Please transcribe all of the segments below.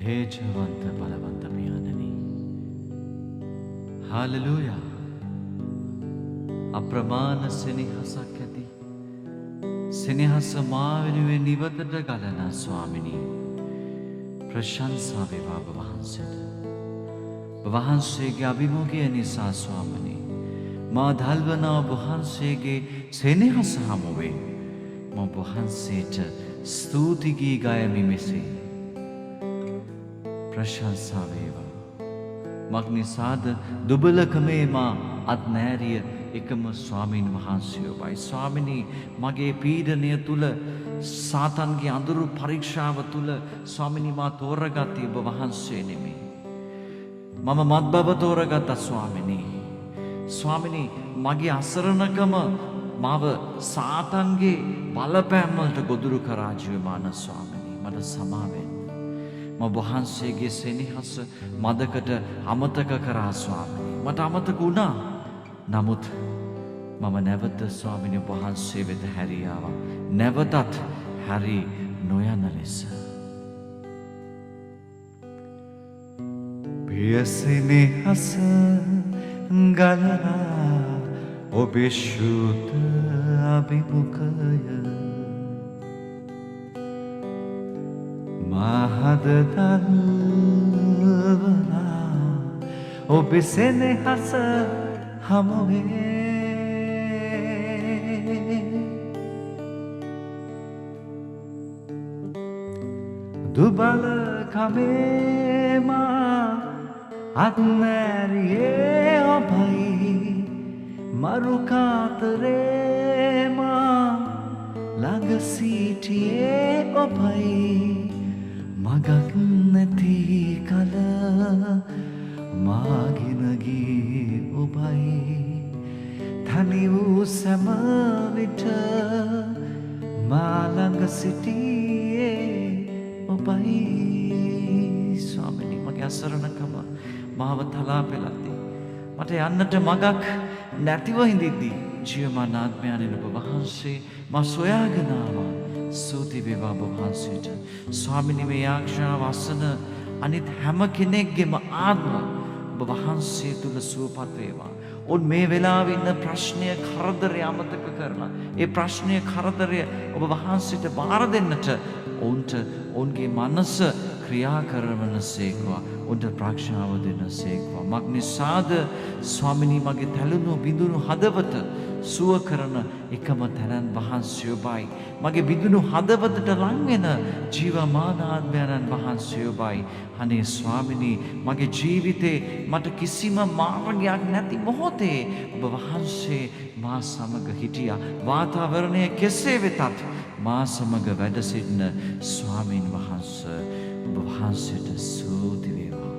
තේජවන්ත බලවන්ත පියාණනි. Hallelujah. අප්‍රමාණ සෙනෙහසක් ඇති සෙනෙහස මා වෙනුවෙන් නිවතට ගලන ස්වාමිනී, ප්‍රශංසා වේවා ඔබ වහන්සේට. ඔබ වහන්සේගේ අභිමුඛය නිසා ස්වාමිනී, මා දල්වන ඔබ වහන්සේගේ සෙනෙහස හමුවේ මම ඔබ වහන්සේට ස්තුති ගී ගයමි. මෙසේ ප්‍රශංසා වේවා. මක් නිසාද දුබලකමේ මා අත්නෑරිය එකම ස්වාමීන් වහන්සේ ඔබයි. ස්වාමිනී, මගේ පීඩනය තුල, සාතන්ගේ අඳුරු පරීක්ෂාව තුල ස්වාමිනී මා තෝරගත්තේ ඔබ වහන්සේ නෙමෙයි. මම මත්බව තෝරගත්තා ස්වාමිනී. ස්වාමිනී, මගේ අසරණකම මාව සාතන්ගේ බලපෑම් වලට ගොදුරු කරා ජීවමාන ස්වාමිනී. මට සමා වෙන්න. මම වහන්සේගේ සෙනෙහස මදකට අමතක කරා ස්වාමිනී. මට අමතක වුණා. නමුත් මම නැවත ස්වාමිනී වහන්සේ වෙත හැරී ආවා. නැවතත් හැරී නොයන ලෙස. පියසෙනෙහස ගලනා ඔබේ ශුද්ධ අභිමුඛය මහද දල්වනා ඔබේ සෙනෙහස හමුවේ දුබල කමේ මා අත්නෑරියේ ඔබයි මරු කාතරේ මා ළඟ සිටියේ ඔබයි මගක් නැති කල මාගෙන ගියේ ඔබයි තනි වූ සෑම විට මා ළඟ සිටියේ ඔබයි. ස්වාමිනී, මගේ අසරණකම මාව තලා පෙළද්දී, මට යන්නට මගක් නැතිව හිඳිද්දී ජීවමාන ආත්මයන්ෙන් ඔබ වහන්සේ මා සොයාගෙන ආවා. ස්තුති වේවා ඔබ වහන්සේට. ස්වාමිනී, මේ යාඥාව අසන අනිත් හැම කෙනෙක්ගේම ආත්ම ඔබ වහන්සේ තුල සුවපත් වේවා. ඔවුන් මේ වෙලාවේ ඉන්න ප්‍රශ්නය කරදරය අමතක කරලා ඒ ප්‍රශ්නය කරදරය ඔබ වහන්සේට බාර දෙන්නට ඔවුන්ට ඔවුන්ගේ මනස ක්‍රියා කරවන සේක්වා, ඔවුන්ට ප්‍රඥාව දෙන සේක්වා. මක් නිසාද ස්වාමිනී, මගේ තැළුණු බිඳුණු හදවත සුව කරන එකම තැනන් වහන්සේ ඔබයි. මගේ බිඳුණු හදවතට ලං වෙන ජීවමාන ආත්මයන්න් වහන්සේ ඔබයි. අනේ ස්වාමිනී, මගේ ජීවිතේ මට කිසිම මාර්ගයක් නැති මොහොතේ ඔබ වහන්සේ මා සමග හිටියා. වාතාවරණය කෙසේ වෙතත් මා සමග වැඩ සිටින ස්වාමීන් වහන්සේ, ඔබ වහන්සේට ස්තුති වේවා.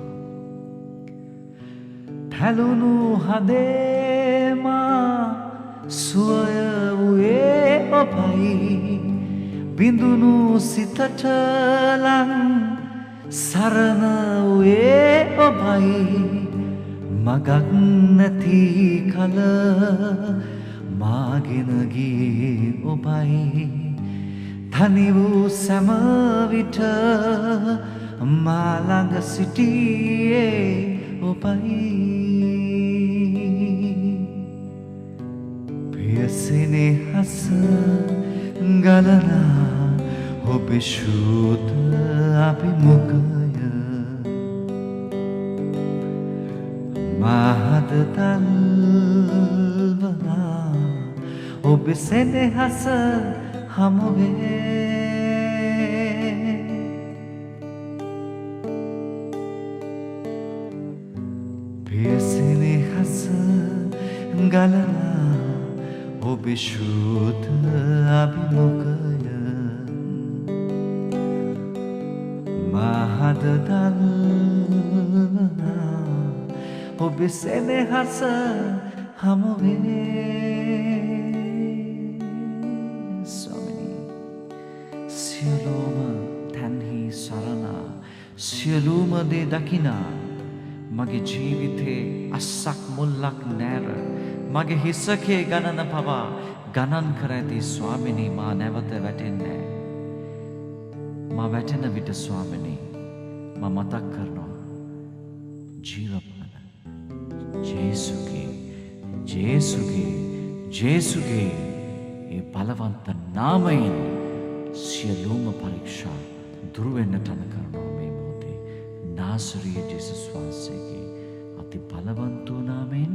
තැළුණු හදේ මා සුවය වූයේ ඔබයි, බිඳුණු සිතට ලං සරණ වූයේ ඔබයි, මගක් නැති කල මාගෙන ගියේ ඔබයි, තනි වූ සෑම විට මා ළඟ සිටියේ ඔබයි. පියසෙනෙහස ගලනා ඔබේ ශුද්ධ අභිමුඛය මහද දල්වනා ඔබේ සෙනෙහස හමුවේ පියසෙනෙහස ගලනා ඔබේ ශුද්ධ අභිමුඛය මහද දල්වනා ඔබේ සෙනෙහස හමුවේ. ස්වාමිනී, සියලුම තන්හි සරණා, සියලුම දේ දකිනා මගේ ජීවිතේ අස්සක් මුල්ලක් නැර මගේ හිසකේ ගණන පවා ගණන් කර ඇති ස්වාමිනී, මා නැවත වැටෙන්නේ. මා වැටෙන විට ස්වාමිනී, මම මතක් කරනවා ජීවමාන ජේසුගේ ඒ බලවන්ත නාමයෙන් සියලුම පරීක්ෂා දුරු වෙන්නට කරනවා මේ මොහොතේ නාසරීය ජේසුස් වහන්සේගේ අති බලවන්ත නාමයෙන්